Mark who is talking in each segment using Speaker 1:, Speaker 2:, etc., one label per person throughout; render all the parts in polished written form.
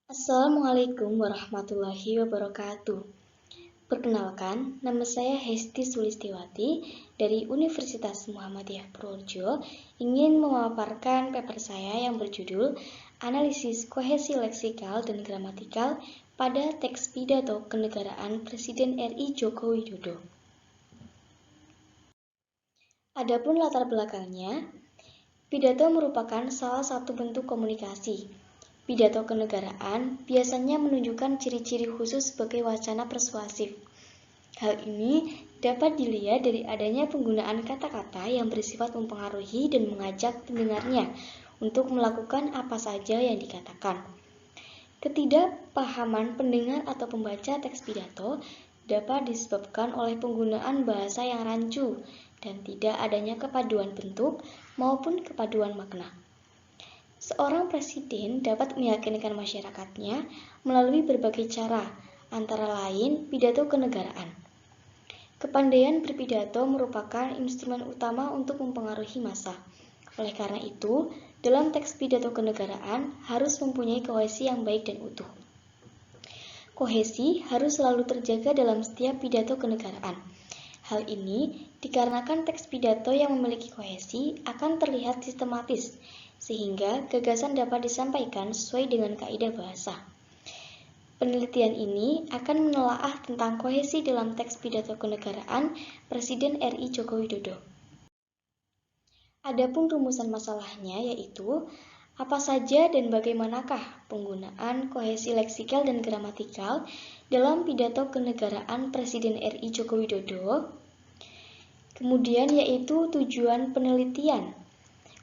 Speaker 1: Assalamualaikum warahmatullahi wabarakatuh. Perkenalkan, nama saya Hesti Sulistiwati dari Universitas Muhammadiyah Purworejo ingin memaparkan paper saya yang berjudul Analisis Kohesi Leksikal dan Gramatikal pada Teks Pidato Kenegaraan Presiden RI Joko Widodo. Adapun latar belakangnya, pidato merupakan salah satu bentuk komunikasi. Pidato kenegaraan biasanya menunjukkan ciri-ciri khusus sebagai wacana persuasif. Hal ini dapat dilihat dari adanya penggunaan kata-kata yang bersifat mempengaruhi dan mengajak pendengarnya untuk melakukan apa saja yang dikatakan. Ketidakpahaman pendengar atau pembaca teks pidato dapat disebabkan oleh penggunaan bahasa yang rancu dan tidak adanya kepaduan bentuk maupun kepaduan makna. Seorang presiden dapat meyakinkan masyarakatnya melalui berbagai cara, antara lain pidato kenegaraan. Kepandaian berpidato merupakan instrumen utama untuk mempengaruhi massa. Oleh karena itu, dalam teks pidato kenegaraan harus mempunyai kohesi yang baik dan utuh. Kohesi harus selalu terjaga dalam setiap pidato kenegaraan. Hal ini dikarenakan teks pidato yang memiliki kohesi akan terlihat sistematis, sehingga gagasan dapat disampaikan sesuai dengan kaidah bahasa. Penelitian ini akan menelaah tentang kohesi dalam teks pidato kenegaraan Presiden RI Joko Widodo. Adapun rumusan masalahnya yaitu apa saja dan bagaimanakah penggunaan kohesi leksikal dan gramatikal dalam pidato kenegaraan Presiden RI Joko Widodo. Kemudian yaitu tujuan penelitian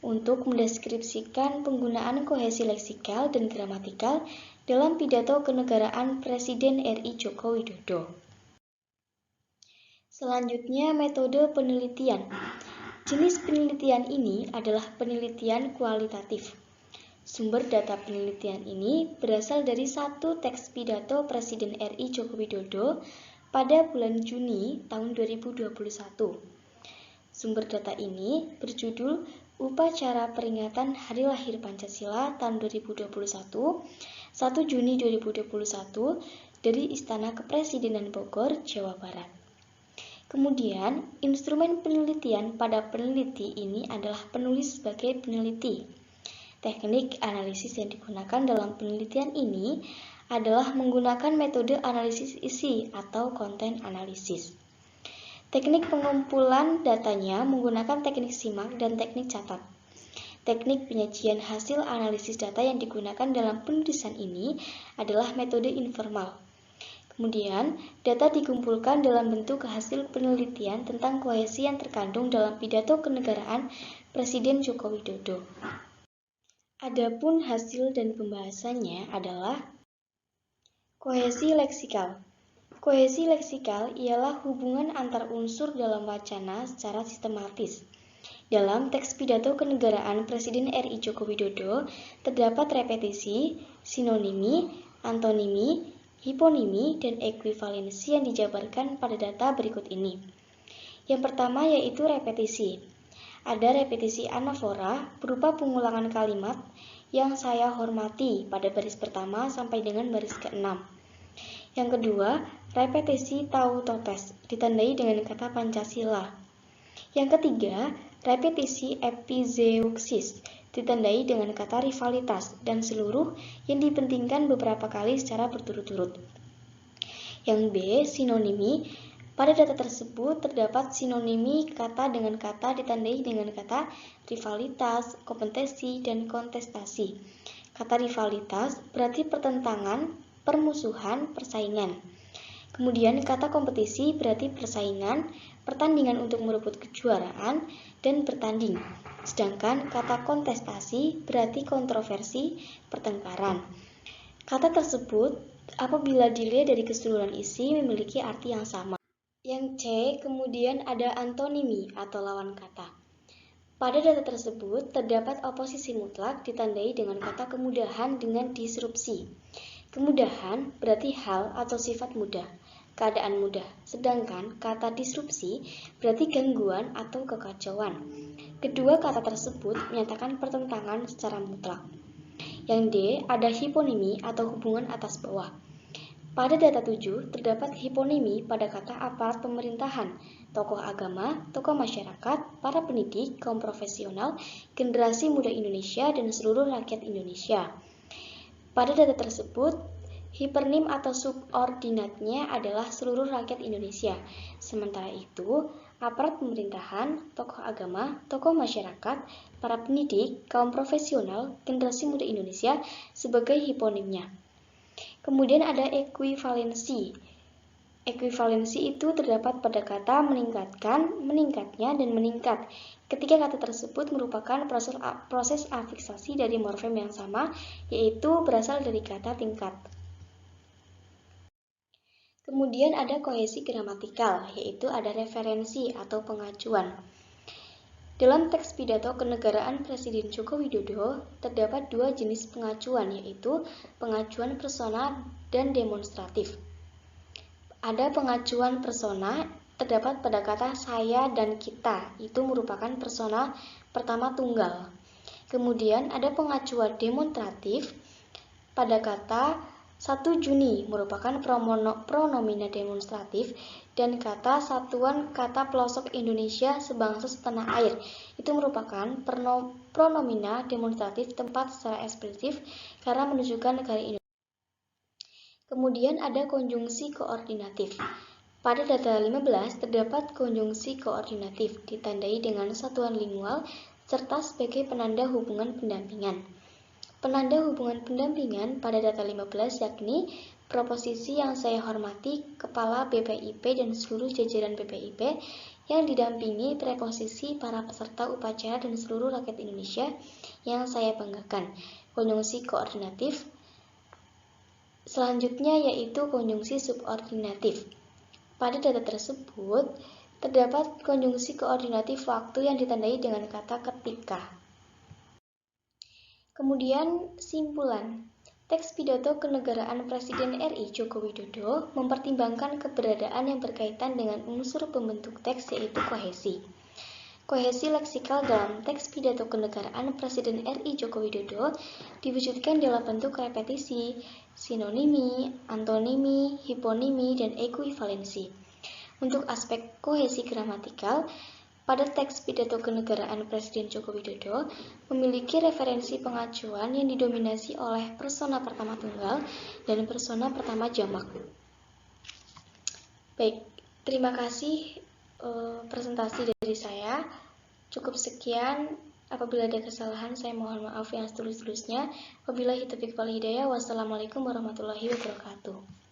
Speaker 1: untuk mendeskripsikan penggunaan kohesi leksikal dan gramatikal dalam pidato kenegaraan Presiden RI Joko Widodo. Selanjutnya, metode penelitian. Jenis penelitian ini adalah penelitian kualitatif. Sumber data penelitian ini berasal dari satu teks pidato Presiden RI Joko Widodo pada bulan Juni tahun 2021. Sumber data ini berjudul Upacara Peringatan Hari Lahir Pancasila tahun 2021, 1 Juni 2021 dari Istana Kepresidenan Bogor, Jawa Barat. Kemudian, instrumen penelitian pada peneliti ini adalah penulis sebagai peneliti. Teknik analisis yang digunakan dalam penelitian ini adalah menggunakan metode analisis isi atau content analysis. Teknik pengumpulan datanya menggunakan teknik simak dan teknik catat. Teknik penyajian hasil analisis data yang digunakan dalam penulisan ini adalah metode informal. Kemudian, data dikumpulkan dalam bentuk hasil penelitian tentang kohesi yang terkandung dalam pidato kenegaraan Presiden Joko Widodo. Adapun hasil dan pembahasannya adalah kohesi leksikal. Kohesi leksikal ialah hubungan antar unsur dalam wacana secara sistematis. Dalam teks pidato kenegaraan Presiden RI Joko Widodo terdapat repetisi, sinonimi, antonimi, hiponimi, dan ekuivalensi yang dijabarkan pada data berikut ini. Yang pertama yaitu repetisi. Ada repetisi anafora berupa pengulangan kalimat yang saya hormati pada baris pertama sampai dengan baris ke-6. Yang kedua, repetisi tautotes ditandai dengan kata Pancasila. Yang ketiga, repetisi epizeuxis ditandai dengan kata rivalitas dan seluruh yang dipentingkan beberapa kali secara berturut-turut. Yang B, sinonimi. Pada data tersebut terdapat sinonimi kata dengan kata ditandai dengan kata rivalitas, kompetensi, dan kontestasi. Kata rivalitas berarti pertentangan, permusuhan, persaingan. Kemudian kata kompetisi berarti persaingan, pertandingan untuk merebut kejuaraan, dan bertanding. Sedangkan kata kontestasi berarti kontroversi, pertengkaran. Kata tersebut apabila dilihat dari keseluruhan isi memiliki arti yang sama. Yang C, kemudian ada antonimi atau lawan kata. Pada data tersebut terdapat oposisi mutlak ditandai dengan kata kemudahan dengan disrupsi. Kemudahan berarti hal atau sifat mudah, keadaan mudah, sedangkan kata disrupsi berarti gangguan atau kekacauan. Kedua kata tersebut menyatakan pertentangan secara mutlak. Yang D, ada hiponimi atau hubungan atas bawah. Pada data 7, terdapat hiponimi pada kata aparat pemerintahan, tokoh agama, tokoh masyarakat, para pendidik, kaum profesional, generasi muda Indonesia, dan seluruh rakyat Indonesia. Pada data tersebut, hipernim atau subordinatnya adalah seluruh rakyat Indonesia. Sementara itu, aparat pemerintahan, tokoh agama, tokoh masyarakat, para pendidik, kaum profesional, generasi muda Indonesia sebagai hiponimnya. Kemudian ada ekuivalensi. Ekuivalensi itu terdapat pada kata meningkatkan, meningkatnya, dan meningkat. Ketika kata tersebut merupakan proses afiksasi dari morfem yang sama, yaitu berasal dari kata tingkat. Kemudian ada kohesi gramatikal, yaitu ada referensi atau pengacuan. Dalam teks pidato kenegaraan Presiden Joko Widodo, terdapat dua jenis pengacuan, yaitu pengacuan persona dan demonstratif. Ada pengacuan persona, terdapat pada kata saya dan kita, itu merupakan persona pertama tunggal. Kemudian ada pengacuan demonstratif pada kata 1 Juni, merupakan pronomina demonstratif, dan kata satuan kata pelosok Indonesia sebangsa setanah air, itu merupakan pronomina demonstratif tempat secara eksplisit karena menunjukkan negara Indonesia. Kemudian ada konjungsi koordinatif. Pada data 15 terdapat konjungsi koordinatif ditandai dengan satuan lingual serta sebagai penanda hubungan pendampingan. Penanda hubungan pendampingan pada data 15 yakni proposisi yang saya hormati Kepala BPIP dan seluruh jajaran BPIP yang didampingi preposisi para peserta upacara dan seluruh rakyat Indonesia yang saya banggakan. Konjungsi koordinatif. Selanjutnya yaitu konjungsi subordinatif. Pada data tersebut terdapat konjungsi koordinatif waktu yang ditandai dengan kata ketika. Kemudian simpulan. Teks pidato kenegaraan Presiden RI Joko Widodo mempertimbangkan keberadaan yang berkaitan dengan unsur pembentuk teks yaitu kohesi. Kohesi leksikal dalam teks pidato kenegaraan Presiden RI Joko Widodo diwujudkan dalam bentuk repetisi, sinonimi, antonimi, hiponimi, dan ekuivalensi. Untuk aspek kohesi gramatikal, pada teks pidato kenegaraan Presiden Joko Widodo memiliki referensi pengacuan yang didominasi oleh persona pertama tunggal dan persona pertama jamak. Baik, terima kasih presentasi dari saya. Cukup sekian. Apabila ada kesalahan, saya mohon maaf yang setulus-tulusnya. Wabillahi taufiq wal hidayah. Wassalamualaikum warahmatullahi wabarakatuh.